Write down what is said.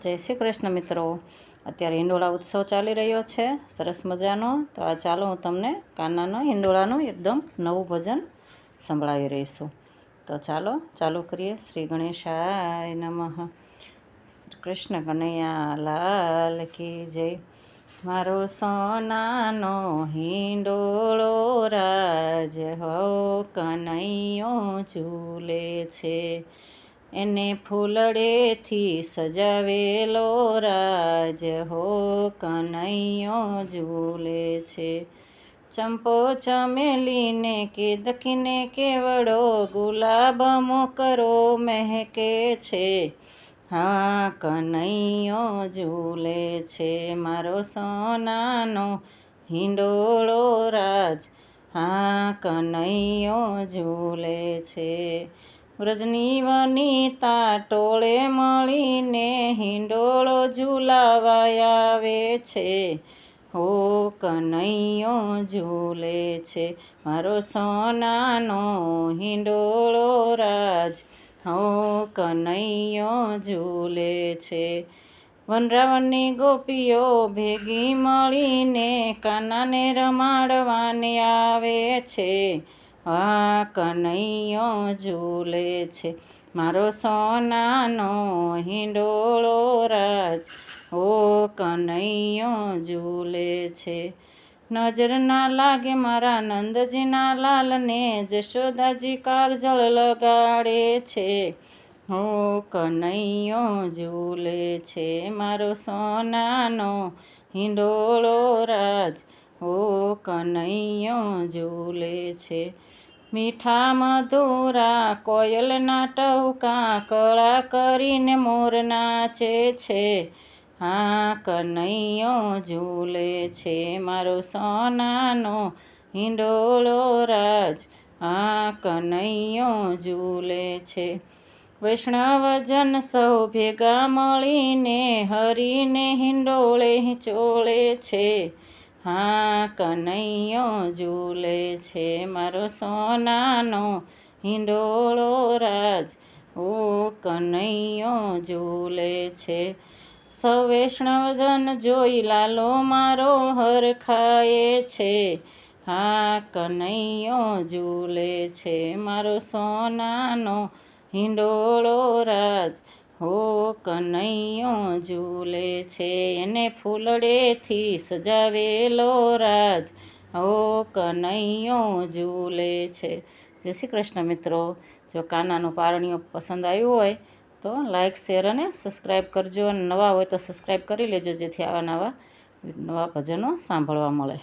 જય શ્રી કૃષ્ણ મિત્રો। અત્યારે હિંડોળા ઉત્સવ ચાલી રહ્યો છે સરસ મજાનો। તો આ ચાલો હું તમને કાનાનો હિંડોળાનું એકદમ નવું ભજન સંભળાવી રહીશું। તો ચાલો ચાલુ કરીએ। શ્રી ગણેશાય નમઃ। શ્રી કૃષ્ણ કનૈયા લાલ કી જય। મારો સોનાનો હિંડોળો રાજ હો કનૈયો ઝૂલે છે। એને ફૂલડેથી સજાવેલો રાજ હો કનૈયો ઝૂલે છે। ચંપો ચમેલીને કે દખીને કેવડો ગુલાબ મોકરો મહેકે છે। હા કનૈયો ઝૂલે છે। મારો સોનાનો હિંડોળો રાજ હા કનૈયો ઝૂલે છે। વ્રજની વનિતા ટોળે મળીને હિંડોળો ઝૂલાવા આવે છે। હો કનૈયો ઝૂલે છે। મારો સોનાનો હિંડોળો રાજ હો કનૈયો ઝૂલે છે। વનરાવનની ગોપીઓ ભેગી મળીને કાનાને રમાડવાને આવે છે। હા કનૈયો ઝૂલે છે। મારો સોનાનો હિંડોળો રાજ હો કનૈયો ઝૂલે છે। નજર ના લાગે મારા નંદજીના લાલને જશોદાજી કાજળ લગાડે છે। હો કનૈયો ઝૂલે છે। મારો સોનાનો હિંડોળો રાજ હો કનૈયો ઝૂલે છે। મીઠા મધુરા કોયલના ટહુકા કળા કરીને મોર નાચે છે। હા કનૈયો ઝૂલે છે। મારો સોનાનો હિંડોળો રાજ હા કનૈયો ઝૂલે છે। વૈષ્ણવજન સૌ ભેગા મળીને હરીને હિંડોળે હિંચોળે છે। હા કનૈયો ઝૂલે છે। મારો સોનાનો હિંડોળો રાજ હો કનૈયો ઝૂલે છે। સૌ વૈષ્ણવજન જોઈ લાલો મારો હરખાય છે। હા કનૈયો ઝૂલે છે। મારો સોનાનો હિંડોળો રાજ હો કનૈયો ઝૂલે છે। એને ફૂલડેથી સજાવેલો રાજ હો કનૈયો ઝૂલે છે। જય શ્રી કૃષ્ણ મિત્રો। જો કાનાનું પારણિયું પસંદ આવ્યું હોય તો લાઈક શેર અને સબસ્ક્રાઈબ કરજો। અને નવા હોય તો સબસ્ક્રાઈબ કરી લેજો જેથી આવા નવા ભજનો સાંભળવા મળે।